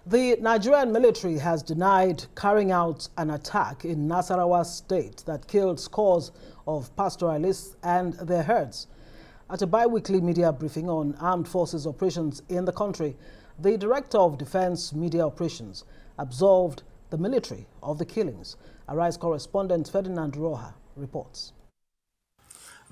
The Nigerian military has denied carrying out an attack in Nasarawa state that killed scores of pastoralists and their herds. At a bi-weekly media briefing on armed forces operations in the country, the Director of Defense Media Operations absolved the military of the killings. Arise correspondent Ferdinand Roha reports.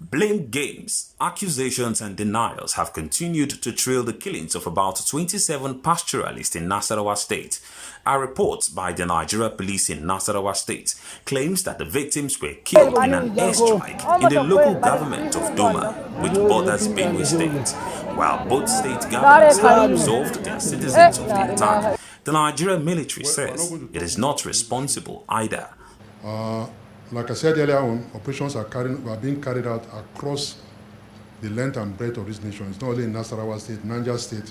Blame games, accusations and denials have continued to trail the killings of about 27 pastoralists in Nasarawa State. A report by the Nigeria Police in Nasarawa State claims that the victims were killed in an airstrike in the local government of Doma, which borders Benue State. While both state governments have absolved their citizens of the attack, the Nigerian military says it is not responsible either. Like I said earlier on, operations are being carried out across the length and breadth of this nation. It's not only in Nasarawa State, Niger State,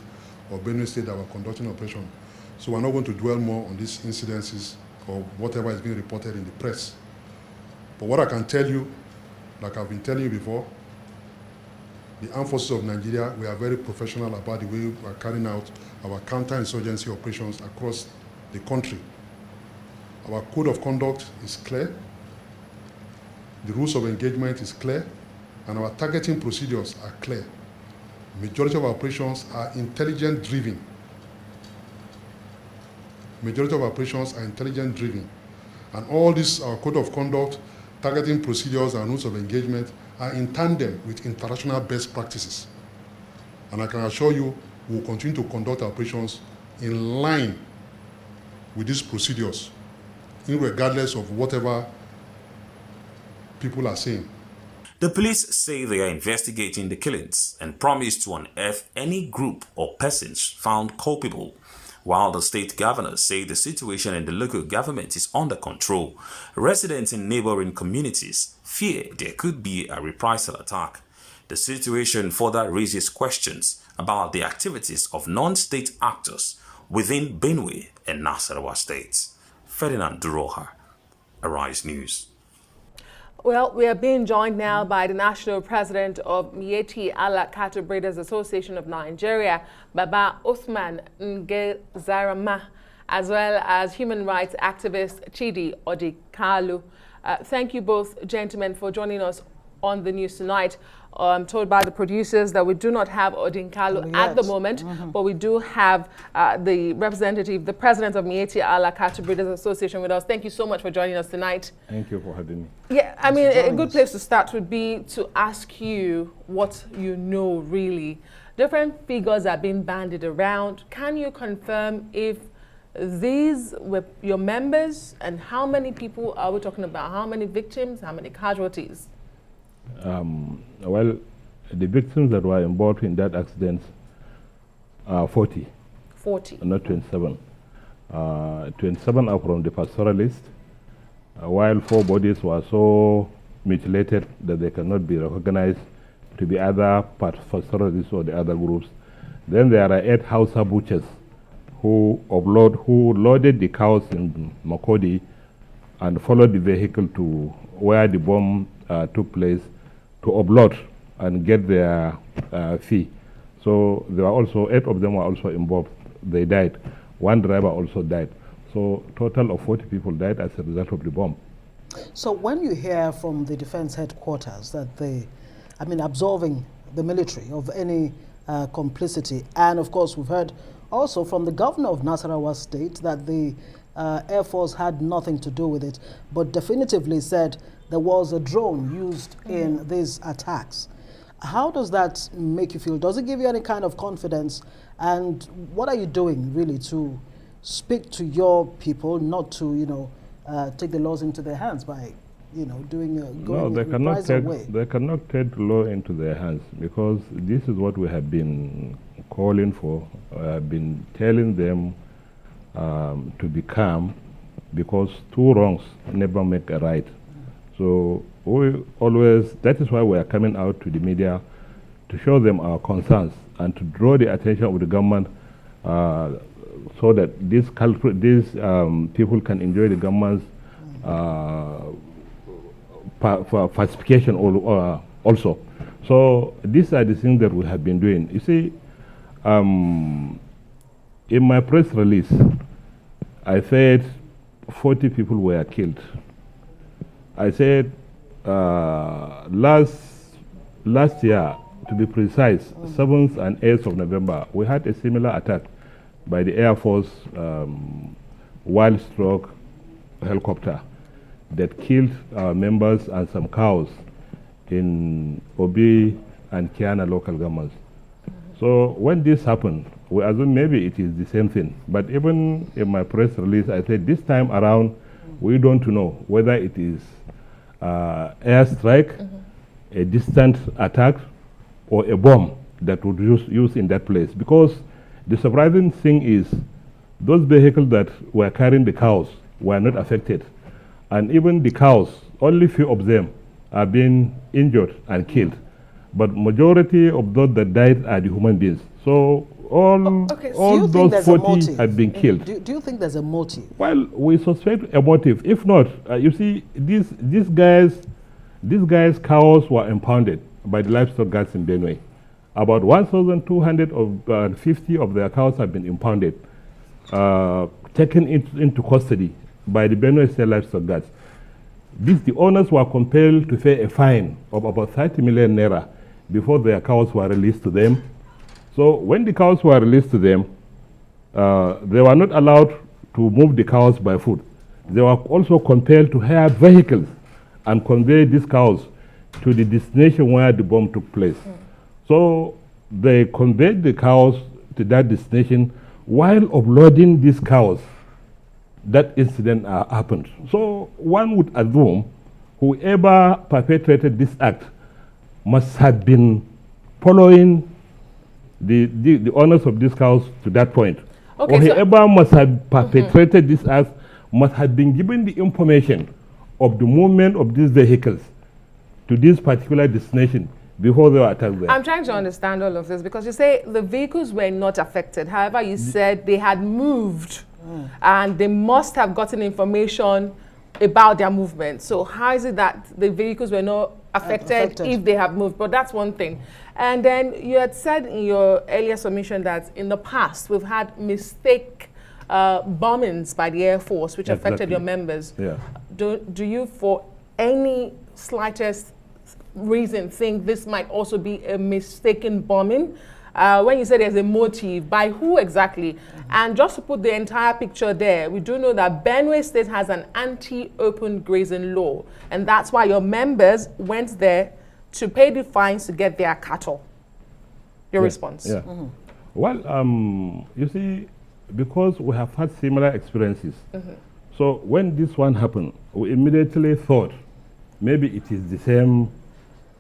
or Benue State that we're conducting operations. So we're not going to dwell more on these incidences or whatever is being reported in the press. But what I can tell you, like I've been telling you before, the armed forces of Nigeria, we are very professional about the way we are carrying out our counter-insurgency operations across the country. Our code of conduct is clear. The rules of engagement is clear, and our targeting procedures are clear. Majority of our operations are intelligence-driven. And all this, our code of conduct, targeting procedures and rules of engagement are in tandem with international best practices. And I can assure you, we will continue to conduct our operations in line with these procedures, regardless of whatever people are saying. The police say they are investigating the killings and promise to unearth any group or persons found culpable, while the state governors say the situation in the local government is under control. Residents in neighboring communities fear there could be a reprisal attack. The situation further raises questions about the activities of non-state actors within Benue and Nasarawa states. Ferdinand Roha, Arise News. Well, we are being joined now by the National President of Miyetti Allah Cattle Breeders Association of Nigeria, Baba Othman Ngelzarma, as well as human rights activist Chidi Odikalu. Thank you both, gentlemen, for joining us on the news tonight. I'm told by the producers that we do not have Odinkalu at the moment, but we do have the representative, the president of Miyetti Allah Cattle Breeders Association with us. Thank you so much for joining us tonight. Thank you for having me. Yeah, I mean, a good place to start would be to ask you what you know, really. Different figures are being bandied around. Can you confirm if these were your members, and how many people are we talking about? How many victims, how many casualties? Well, the victims that were involved in that accident are 40. 40? Not 27. 27 are from the pastoralists, while 4 bodies were so mutilated that they cannot be recognized to be other pastoralists or the other groups. Then there are 8 Hausa butchers who loaded the cows in Makodi and followed the vehicle to where the bomb took place to upload and get their fee. So there were also 8 of them were also involved. They died. 1 driver also died. So total of 40 people died as a result of the bomb. So when you hear from the defense headquarters that they, absolving the military of any complicity, and of course we've heard also from the governor of Nasarawa State that the Air Force had nothing to do with it, but definitively said there was a drone used in these attacks. How does that make you feel? Does it give you any kind of confidence? And what are you doing really to speak to your people, not to, take the laws into their hands by, doing going they cannot take the law into their hands, because this is what we have been calling for. I have been telling them to be calm, because 2 wrongs never make a right. So that is why we are coming out to the media to show them our concerns and to draw the attention of the government so that these people can enjoy the government's pacification also. So these are the things that we have been doing. You see, in my press release, I said 40 people were killed. I said last year, to be precise, 7th and 8th of November, we had a similar attack by the Air Force wild-stroke helicopter that killed our members and some cows in Obi and Kiana local governments. So when this happened, we assume maybe it is the same thing. But even in my press release, I said this time around, we don't know whether it is airstrike, a distant attack, or a bomb that would use in that place. Because the surprising thing is those vehicles that were carrying the cows were not affected. And even the cows, only few of them are being injured and killed. But majority of those that died are the human beings. So all those 40 have been killed. Do you think there's a motive? Well, we suspect a motive. If not, you see, these guys' cows were impounded by the livestock guards in Benue. About 1,250 of their cows have been impounded, taken into custody by the Benue State Livestock Guards. The owners were compelled to pay a fine of about 30 million naira before their cows were released to them. So when the cows were released to them, they were not allowed to move the cows by foot. They were also compelled to hire vehicles and convey these cows to the destination where the bomb took place. So they conveyed the cows to that destination while offloading these cows. That incident happened. So one would assume whoever perpetrated this act must have been following the owners of these cows to that point. Okay, or whoever must have perpetrated this act must have been given the information of the movement of these vehicles to this particular destination before they were attacked there. I'm trying to understand all of this because you say the vehicles were not affected. However, you said they had moved and they must have gotten information about their movement. So how is it that the vehicles were not affected if they have moved? But that's one thing. And then you had said in your earlier submission that in the past we've had mistake bombings by the Air Force which affected your members. Yeah. Do you for any slightest reason think this might also be a mistaken bombing? When you say there's a motive, by who exactly? And just to put the entire picture there, we do know that Benue State has an anti-open grazing law, and that's why your members went there to pay the fines to get their cattle. Your response? Yeah. Well, you see, because we have had similar experiences, so when this one happened, we immediately thought maybe it is the same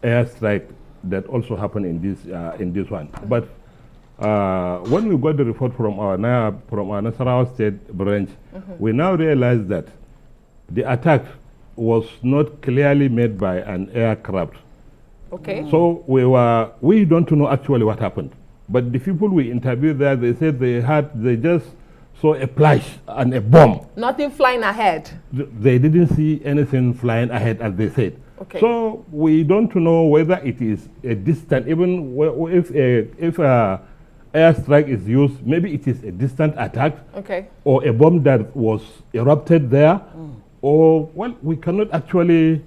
airstrike that also happened in this one. But when we got the report from our Nasarawa State branch, we now realize that the attack was not clearly made by an aircraft. Okay. So we don't know actually what happened. But the people we interviewed there, they said they just saw a flash and a bomb. Nothing flying ahead. They didn't see anything flying ahead, as they said. Okay. So we don't know whether it is a distant, even if a airstrike is used, maybe it is a distant attack, or a bomb that was erupted there, or, well, we cannot actually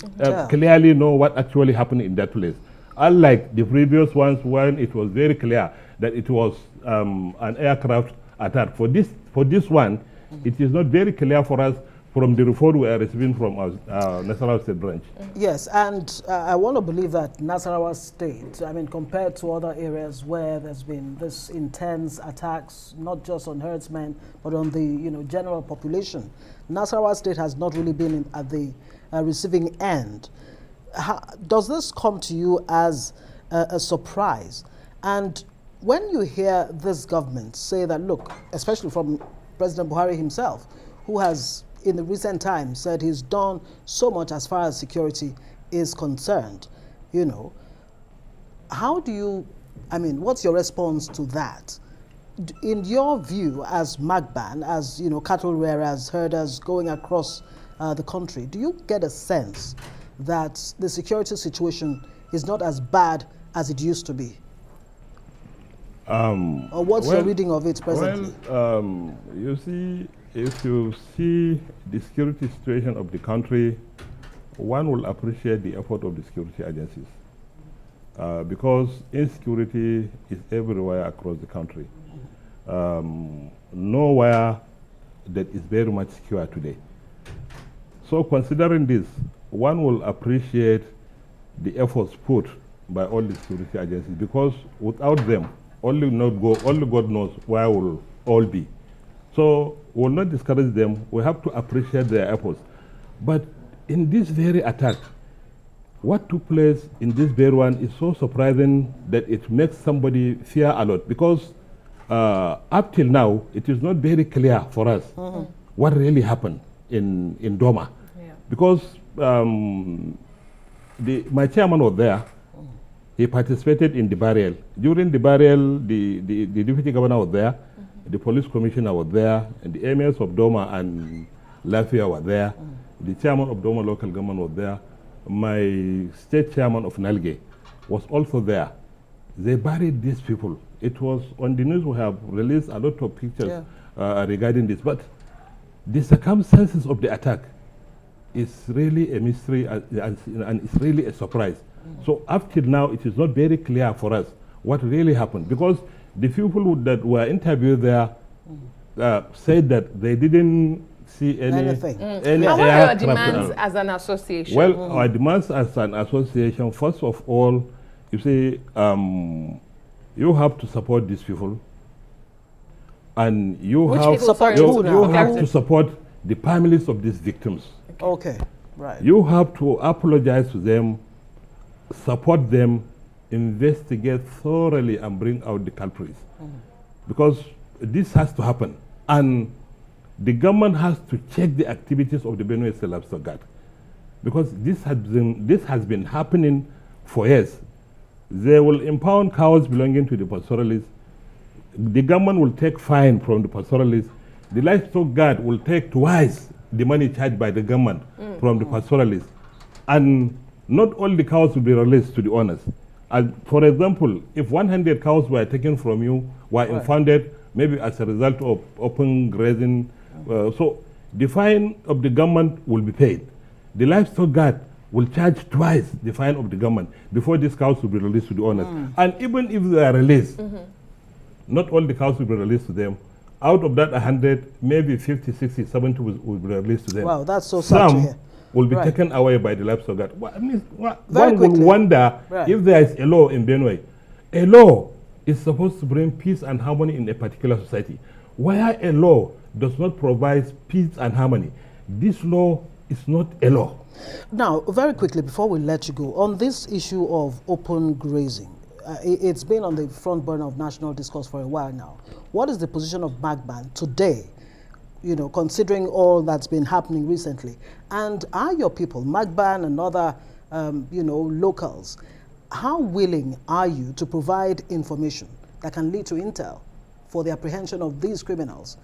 clearly know what actually happened in that place. Unlike the previous ones when it was very clear that it was an aircraft attack. For this one, it is not very clear for us from the report we are receiving from our Nasarawa State branch. Yes, and I want to believe that Nasarawa State, I mean, compared to other areas where there's been this intense attacks, not just on herdsmen, but on the general population, Nasarawa State has not really been at the receiving end. Does this come to you as a surprise? And when you hear this government say that, look, especially from President Buhari himself, who has in the recent times said he's done so much as far as security is concerned, how do you, what's your response to that? In your view as Magban, as cattle rearers, herders going across the country, do you get a sense that the security situation is not as bad as it used to be? Or what's your reading of it presently? Well, you see, if you see the security situation of the country, one will appreciate the effort of the security agencies. Because insecurity is everywhere across the country. Nowhere that is very much secure today. So considering this, one will appreciate the efforts put by all the security agencies, because without them, only God knows where we'll all be. So we'll not discourage them. We have to appreciate their efforts. But in this very attack, what took place in this very one is so surprising that it makes somebody fear a lot, because up till now, it is not very clear for us what really happened in Doma. Yeah. Because my chairman was there. He participated in the burial. During the burial, the deputy governor was there, the police commissioner was there, and the emirs of Doma and Lafia were there. The chairman of Doma local government was there. My state chairman of Nalge was also there. They buried these people. It was on the news. We have released a lot of pictures regarding this. But the circumstances of the attack is really a mystery and it's really a surprise. So up till now, it is not very clear for us what really happened, because the people that were interviewed there said that they didn't see anything. What are your demands as an association? Well, our demands as an association, first of all, you see, you have to support these people, and you have to support the families of these victims. Okay, right. You have to apologize to them, support them, investigate thoroughly, and bring out the culprits. Because this has to happen. And the government has to check the activities of the Benue State Livestock Guard. Because this has been happening for years. They will impound cows belonging to the pastoralists. The government will take fine from the pastoralists. The livestock guard will take twice the money charged by the government from the pastoralists. And not all the cows will be released to the owners. For example, if 100 cows were taken from you, were impounded, maybe as a result of open grazing, so the fine of the government will be paid. The livestock guard will charge twice the fine of the government before these cows will be released to the owners. And even if they are released, not all the cows will be released to them. Out of that 100, maybe 50, 60, 70 will be released to them. Wow, that's so sad to hear. Will be taken away by the livestock guard. Well, I mean, one will wonder if there is a law in Benue. A law is supposed to bring peace and harmony in a particular society. Where a law does not provide peace and harmony, this law is not a law. Now, very quickly, before we let you go, on this issue of open grazing, it's been on the front burner of national discourse for a while now. What is the position of Magban today, you know, considering all that's been happening recently? And are your people, Magban and other, you know, locals, how willing are you to provide information that can lead to intel for the apprehension of these criminals?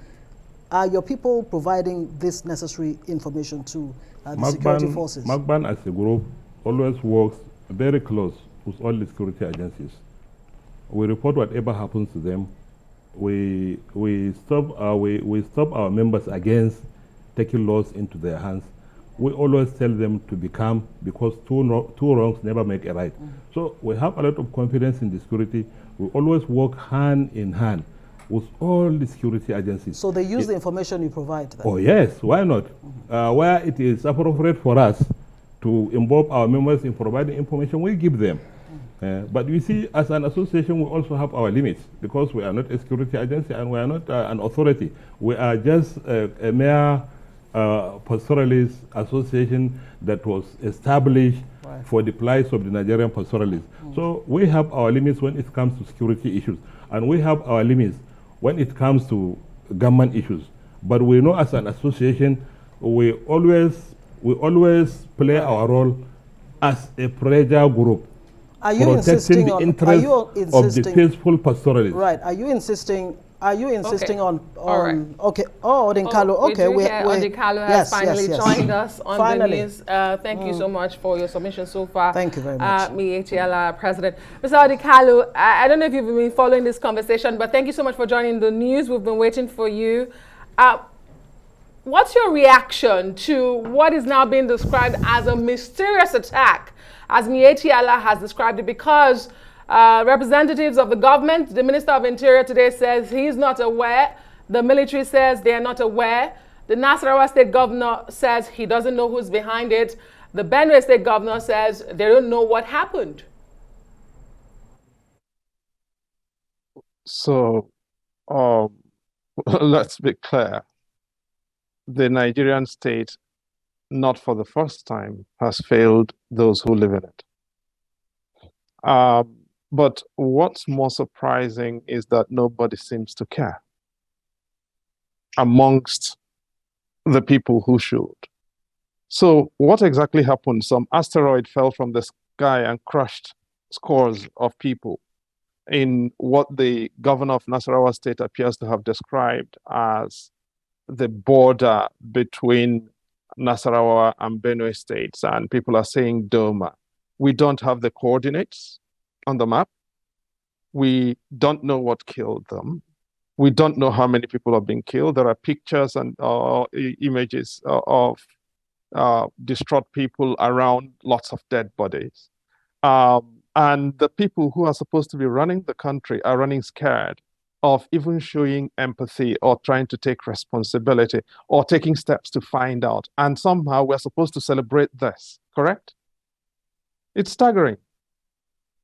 Are your people providing this necessary information to the security forces? Magban as a group always works very close with all the security agencies. We report whatever happens to them. We stop our members against taking laws into their hands. We always tell them to be calm, because two wrongs never make a right. So we have a lot of confidence in the security. We always work hand in hand with all the security agencies. So they use the information you provide them? Oh yes, why not? Where it is appropriate for us to involve our members in providing information, we give them. But you see, as an association, we also have our limits, because we are not a security agency and we are not an authority. We are just a mere pastoralist association that was established for the plight of the Nigerian pastoralists. So we have our limits when it comes to security issues, and we have our limits when it comes to government issues. But we know, as an association, we always play our role as a pressure group, are you protecting the interests of the peaceful pastoralists. Right. Are you insisting Are you insisting Okay. All right. okay? Oh, Odinkalo. Okay, we Odinkalo has finally joined us on the news. Thank you so much for your submission so far. Thank you very much. Miyetti President. Mr. Odinkalo, I don't know if you've been following this conversation, but thank you so much for joining the news. We've been waiting for you. What's your reaction to what is now being described as a mysterious attack, as Miyetti has described it? Because representatives of the government, the Minister of Interior today says he's not aware. The military says they are not aware. The Nasarawa State Governor says he doesn't know who's behind it. The Benue State Governor says they don't know what happened. So, let's be clear. The Nigerian state, not for the first time, has failed those who live in it. But what's more surprising is that nobody seems to care amongst the people who should. So what exactly happened? Some asteroid fell from the sky and crushed scores of people in what the governor of Nasarawa State appears to have described as the border between Nasarawa and Benue states, and people are saying Doma. We don't have the coordinates on the map. We don't know what killed them. We don't know how many people have been killed. There are pictures and images of distraught people around lots of dead bodies. And the people who are supposed to be running the country are running scared of even showing empathy or trying to take responsibility or taking steps to find out. And somehow we're supposed to celebrate this, correct? It's staggering,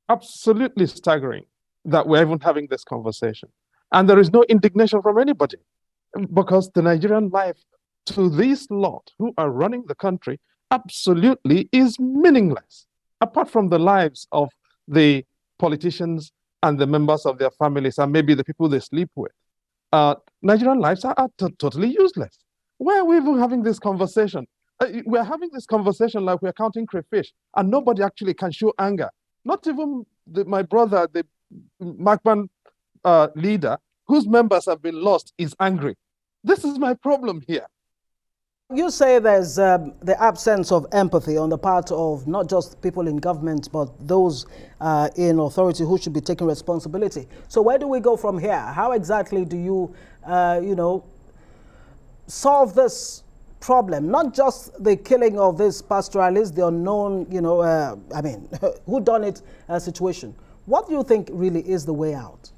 absolutely staggering that we're even having this conversation. And there is no indignation from anybody because the Nigerian life to these lot who are running the country absolutely is meaningless, apart from the lives of the politicians and the members of their families and maybe the people they sleep with. Nigerian lives are totally useless. Why are we even having this conversation? We're having this conversation like we're counting crayfish and nobody actually can show anger. Not even my brother, the Macban leader, whose members have been lost, is angry. This is my problem here. You say there's the absence of empathy on the part of not just people in government, but those in authority who should be taking responsibility. So where do we go from here? How exactly do you, solve this problem? Not just the killing of this pastoralist, the unknown, who done it situation. What do you think really is the way out?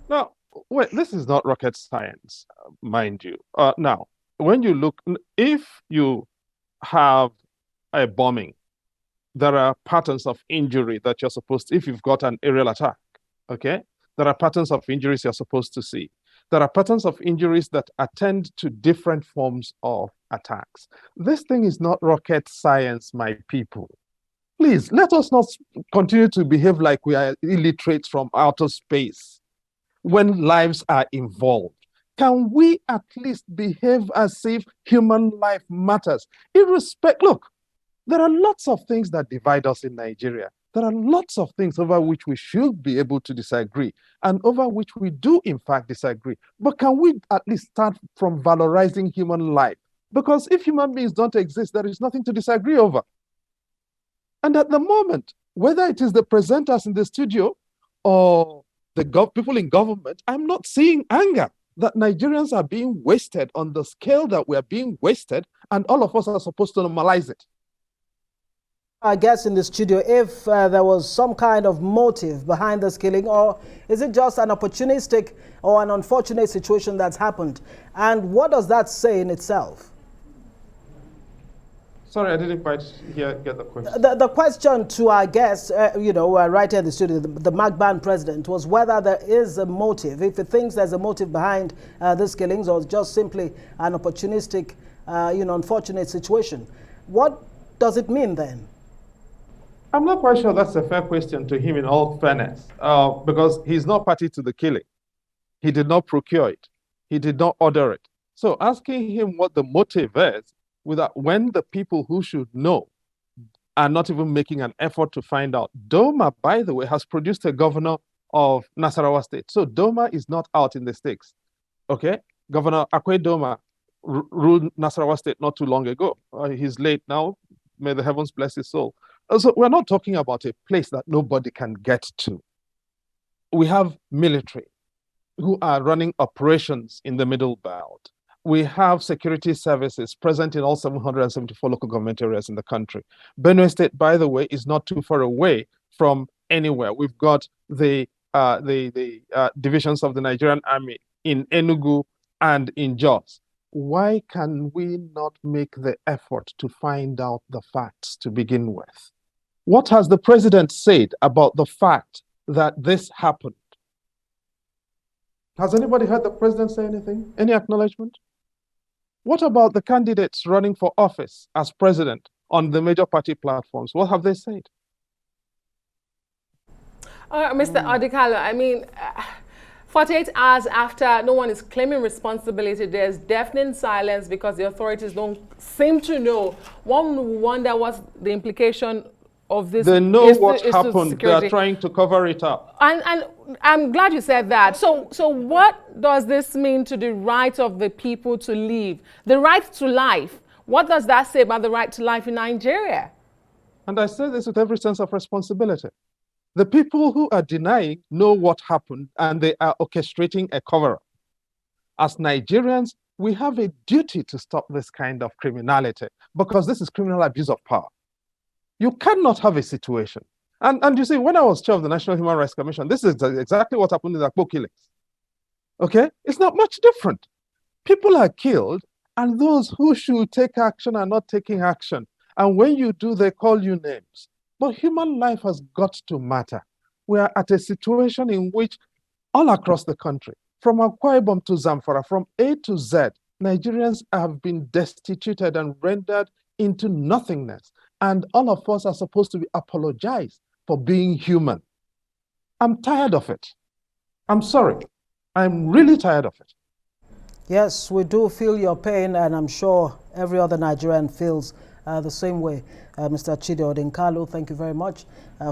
Now, wait, this is not rocket science, mind you. Now, when you look, if you have a bombing, there are patterns of injury that you're supposed to, if you've got an aerial attack, okay? There are patterns of injuries you're supposed to see. There are patterns of injuries that attend to different forms of attacks. This thing is not rocket science, my people. Please, let us not continue to behave like we are illiterate from outer space when lives are involved. Can we at least behave as if human life matters? Look, there are lots of things that divide us in Nigeria. There are lots of things over which we should be able to disagree and over which we do, in fact, disagree. But can we at least start from valorizing human life? Because if human beings don't exist, there is nothing to disagree over. And at the moment, whether it is the presenters in the studio or the people in government, I'm not seeing anger that Nigerians are being wasted on the scale that we are being wasted, and all of us are supposed to normalize it. I guess in the studio, if there was some kind of motive behind this killing, or is it just an opportunistic or an unfortunate situation that's happened? And what does that say in itself? Sorry, I didn't quite get the question. The question to our guest, right here in the studio, the Macban president, was whether there is a motive, if he thinks there's a motive behind these killings, or just simply an opportunistic, unfortunate situation. What does it mean then? I'm not quite sure that's a fair question to him in all fairness, because he's not party to the killing. He did not procure it. He did not order it. So asking him what the motive is, when the people who should know are not even making an effort to find out. Doma, by the way, has produced a governor of Nasarawa State. So Doma is not out in the stakes. Okay? Governor Akwe Doma ruled Nasarawa State not too long ago. He's late now. May the heavens bless his soul. So we're not talking about a place that nobody can get to. We have military who are running operations in the Middle Belt. We have security services present in all 774 local government areas in the country. Benue State, by the way, is not too far away from anywhere. We've got the divisions of the Nigerian Army in Enugu and in Jos. Why can we not make the effort to find out the facts to begin with? What has the president said about the fact that this happened? Has anybody heard the president say anything? Any acknowledgement? What about the candidates running for office as president on the major party platforms? What have they said? Mr. Odikalo, I mean, 48 hours after no one is claiming responsibility, there's deafening silence because the authorities don't seem to know. One would wonder what's the implication of this. They know what happened. They are trying to cover it up. And I'm glad you said that. So what does this mean to the right of the people to live? The right to life. What does that say about the right to life in Nigeria? And I say this with every sense of responsibility. The people who are denying know what happened and they are orchestrating a cover-up. As Nigerians, we have a duty to stop this kind of criminality because this is criminal abuse of power. You cannot have a situation. And you see, when I was chair of the National Human Rights Commission, this is exactly what happened in the Akpo killings. Okay? It's not much different. People are killed and those who should take action are not taking action. And when you do, they call you names. But human life has got to matter. We are at a situation in which all across the country, from Akwa Ibom to Zamfara, from A to Z, Nigerians have been destituted and rendered into nothingness. And all of us are supposed to be apologized for being human. I'm tired of it. I'm sorry. I'm really tired of it. Yes, we do feel your pain, and I'm sure every other Nigerian feels the same way. Mr. Chidi Odinkalo, thank you very much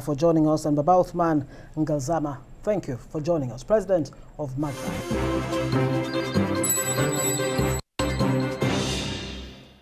for joining us. And Baba Othman Ngelzarma, thank you for joining us. President of Magna.